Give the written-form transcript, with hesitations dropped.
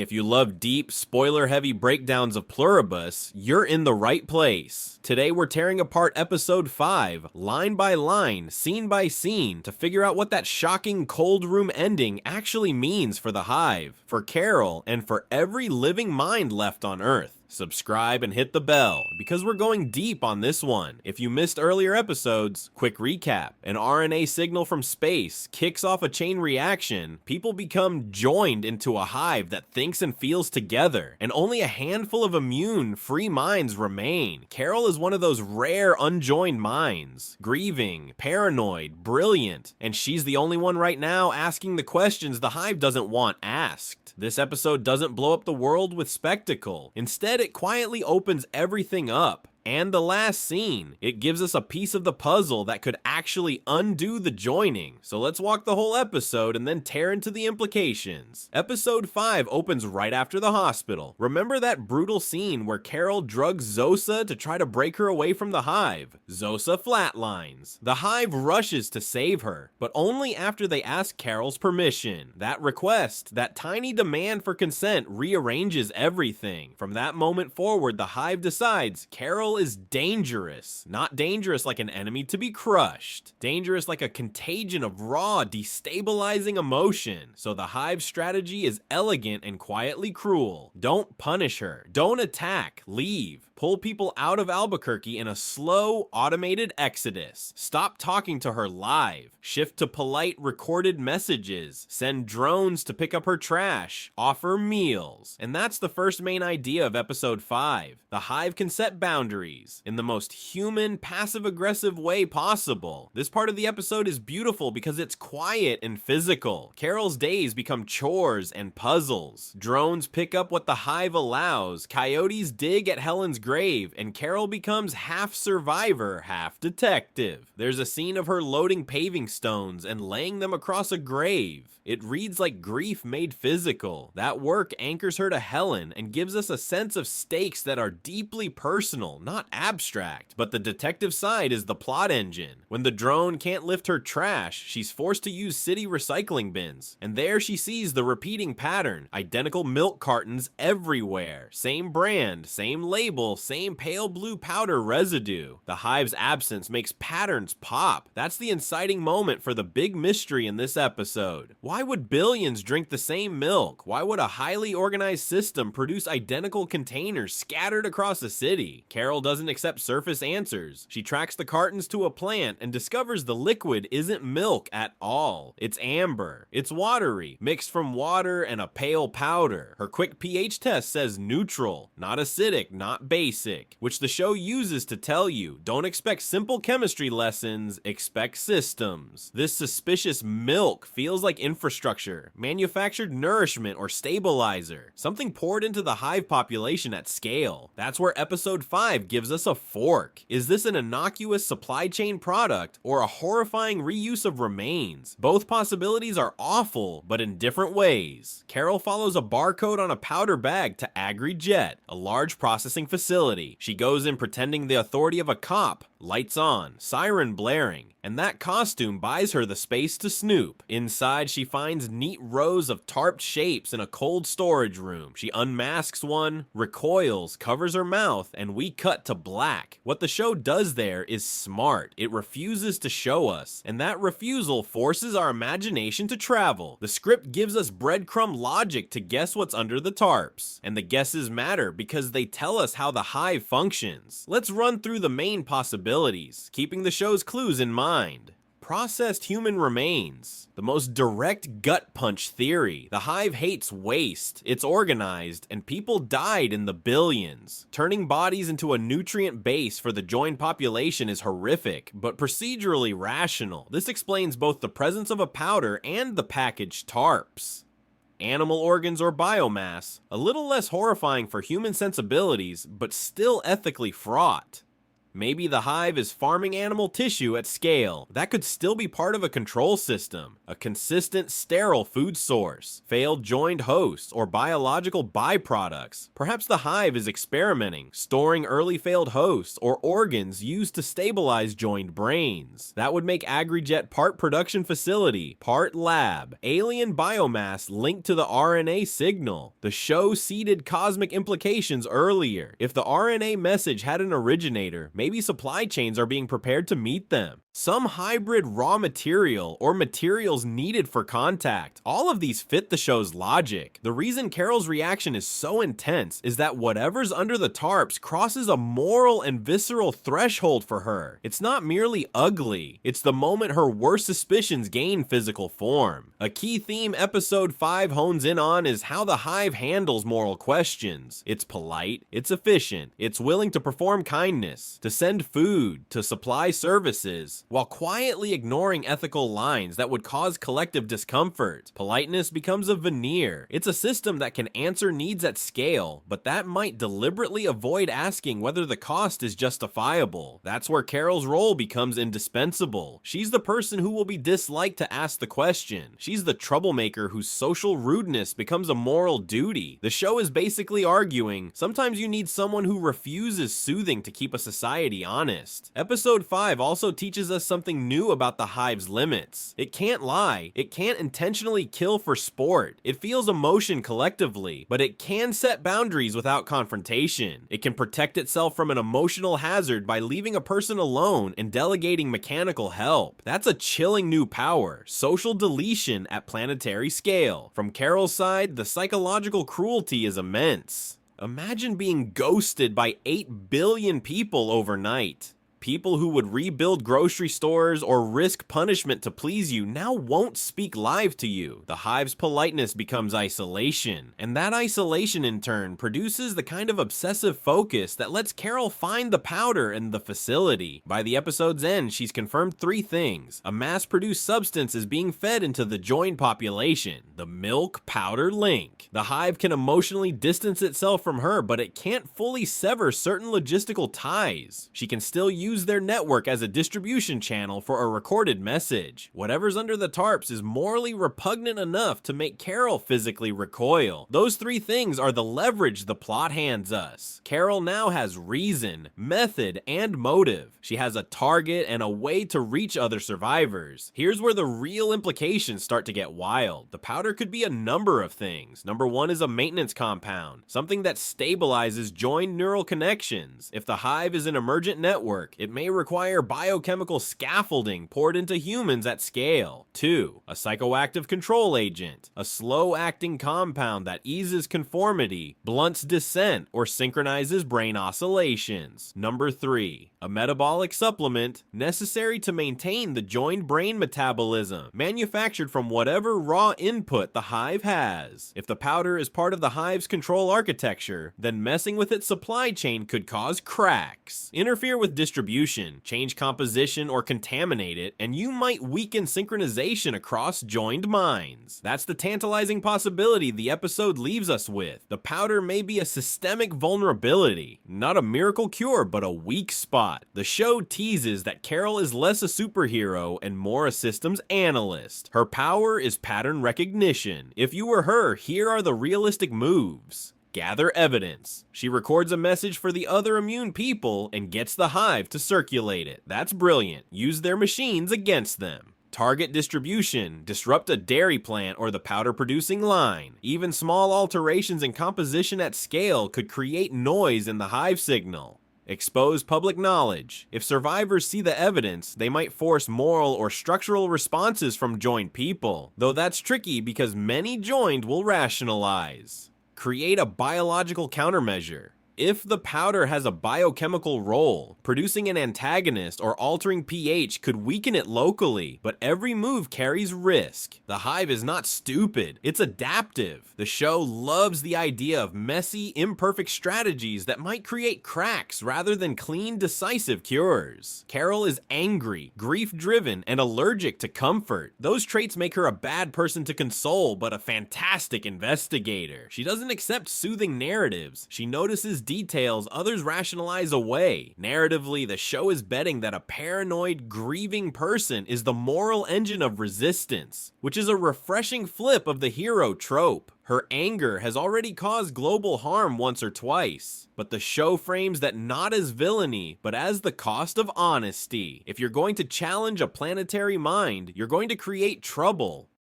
If you love deep, spoiler-heavy breakdowns of Pluribus, you're in the right place. Today we're tearing apart episode 5, line by line, scene by scene, to figure out what that shocking cold room ending actually means for the Hive, for Carol, and for every living mind left on Earth. Subscribe and hit the bell, because we're going deep on this one. If you missed earlier episodes, quick recap. An RNA signal from space kicks off a chain reaction. People become joined into a hive that thinks and feels together, and only a handful of immune, free minds remain. Carol is one of those rare unjoined minds. Grieving, paranoid, brilliant, and she's the only one right now asking the questions the hive doesn't want asked. This episode doesn't blow up the world with spectacle. Instead, it quietly opens everything up. And the last scene, it gives us a piece of the puzzle that could actually undo the joining. So let's walk the whole episode and then tear into the implications. Episode 5 opens right after the hospital. Remember that brutal scene where Carol drugs Zosa to try to break her away from the hive? Zosa flatlines. The hive rushes to save her, but only after they ask Carol's permission. That request, that tiny demand for consent, rearranges everything. From that moment forward, the hive decides Carol is dangerous. Not dangerous like an enemy to be crushed. Dangerous like a contagion of raw, destabilizing emotion. So the hive's strategy is elegant and quietly cruel. Don't punish her. Don't attack. Leave. Pull people out of Albuquerque in a slow, automated exodus. Stop talking to her live. Shift to polite, recorded messages. Send drones to pick up her trash. Offer meals. And that's the first main idea of episode 5. The hive can set boundaries in the most human, passive-aggressive way possible. This part of the episode is beautiful because it's quiet and physical. Carol's days become chores and puzzles. Drones pick up what the hive allows. Coyotes dig at Helen's grave, and Carol becomes half survivor, half detective. There's a scene of her loading paving stones and laying them across a grave. It reads like grief made physical. That work anchors her to Helen and gives us a sense of stakes that are deeply personal, not abstract. But the detective side is the plot engine. When the drone can't lift her trash, she's forced to use city recycling bins. And there she sees the repeating pattern. Identical milk cartons everywhere. Same brand, same label, same pale blue powder residue. The hive's absence makes patterns pop. That's the inciting moment for the big mystery in this episode. Why would billions drink the same milk? Why would a highly organized system produce identical containers scattered across a city? Carol doesn't accept surface answers. She tracks the cartons to a plant and discovers the liquid isn't milk at all. It's amber. It's watery, mixed from water and a pale powder. Her quick pH test says neutral, not acidic, not basic, which the show uses to tell you, don't expect simple chemistry lessons, expect systems. This suspicious milk feels like infrastructure, manufactured nourishment or stabilizer, something poured into the hive population at scale. That's where episode 5 gives us a fork. Is this an innocuous supply chain product or a horrifying reuse of remains? Both possibilities are awful, but in different ways. Carol follows a barcode on a powder bag to Agri Jet, a large processing facility. She goes in pretending the authority of a cop, lights on, siren blaring, and that costume buys her the space to snoop. Inside, she finds neat rows of tarped shapes in a cold storage room. She unmasks one, recoils, covers her mouth, and we cut to black. What the show does there is smart. It refuses to show us, and that refusal forces our imagination to travel. The script gives us breadcrumb logic to guess what's under the tarps, and the guesses matter because they tell us how the hive functions. Let's run through the main possibilities, keeping the show's clues in mind. Processed human remains. The most direct gut punch theory. The hive hates waste. It's organized, and people died in the billions. Turning bodies into a nutrient base for the joined population is horrific, but procedurally rational. This explains both the presence of a powder and the packaged tarps. Animal organs or biomass. A little less horrifying for human sensibilities, but still ethically fraught. Maybe the hive is farming animal tissue at scale. That could still be part of a control system, a consistent, sterile food source, failed joined hosts, or biological byproducts. Perhaps the hive is experimenting, storing early failed hosts or organs used to stabilize joined brains. That would make Agri Jet part production facility, part lab, alien biomass linked to the RNA signal. The show seeded cosmic implications earlier. If the RNA message had an originator, maybe supply chains are being prepared to meet them. Some hybrid raw material or materials needed for contact. All of these fit the show's logic. The reason Carol's reaction is so intense is that whatever's under the tarps crosses a moral and visceral threshold for her. It's not merely ugly, it's the moment her worst suspicions gain physical form. A key theme episode 5 hones in on is how the hive handles moral questions. It's polite, it's efficient, it's willing to perform kindness, to send food, to supply services, while quietly ignoring ethical lines that would cause collective discomfort. Politeness becomes a veneer. It's a system that can answer needs at scale, but that might deliberately avoid asking whether the cost is justifiable. That's where Carol's role becomes indispensable. She's the person who will be disliked to ask the question. She's the troublemaker whose social rudeness becomes a moral duty. The show is basically arguing, sometimes you need someone who refuses soothing to keep a society honest. Episode 5 also teaches us something new about the hive's limits. It can't lie. It can't intentionally kill for sport. It feels emotion collectively, but it can set boundaries without confrontation. It can protect itself from an emotional hazard by leaving a person alone and delegating mechanical help. That's a chilling new power. Social deletion at planetary scale. From Carol's side, the psychological cruelty is immense. Imagine being ghosted by 8 billion people overnight. People who would rebuild grocery stores or risk punishment to please you now won't speak live to you. The hive's politeness becomes isolation, and that isolation in turn produces the kind of obsessive focus that lets Carol find the powder in the facility. By the episode's end, she's confirmed 3 things. A mass-produced substance is being fed into the joined population, the milk powder link. The hive can emotionally distance itself from her, but it can't fully sever certain logistical ties. She can still use their network as a distribution channel for a recorded message. Whatever's under the tarps is morally repugnant enough to make Carol physically recoil. Those 3 things are the leverage the plot hands us. Carol now has reason, method, and motive. She has a target and a way to reach other survivors. Here's where the real implications start to get wild. The powder could be a number of things. Number 1 is a maintenance compound, something that stabilizes joined neural connections. If the hive is an emergent network, it may require biochemical scaffolding poured into humans at scale. 2. A psychoactive control agent, a slow-acting compound that eases conformity, blunts dissent, or synchronizes brain oscillations. Number 3. A metabolic supplement necessary to maintain the joined brain metabolism, manufactured from whatever raw input the hive has. If the powder is part of the hive's control architecture, then messing with its supply chain could cause cracks, interfere with distribution, change composition, or contaminate it, and you might weaken synchronization across joined minds. That's the tantalizing possibility the episode leaves us with. The powder may be a systemic vulnerability, not a miracle cure, but a weak spot. The show teases that Carol is less a superhero and more a systems analyst. Her power is pattern recognition. If you were her, here are the realistic moves. Gather evidence. She records a message for the other immune people and gets the hive to circulate it. That's brilliant. Use their machines against them. Target distribution. Disrupt a dairy plant or the powder producing line. Even small alterations in composition at scale could create noise in the hive signal. Expose public knowledge. If survivors see the evidence, they might force moral or structural responses from joined people, though that's tricky because many joined will rationalize. Create a biological countermeasure. If the powder has a biochemical role, producing an antagonist or altering pH could weaken it locally, but every move carries risk. The hive is not stupid, it's adaptive. The show loves the idea of messy, imperfect strategies that might create cracks rather than clean, decisive cures. Carol is angry, grief-driven, and allergic to comfort. Those traits make her a bad person to console, but a fantastic investigator. She doesn't accept soothing narratives. She notices details others rationalize away. Narratively, the show is betting that a paranoid, grieving person is the moral engine of resistance, which is a refreshing flip of the hero trope. Her anger has already caused global harm once or twice, but the show frames that not as villainy, but as the cost of honesty. If you're going to challenge a planetary mind, you're going to create trouble.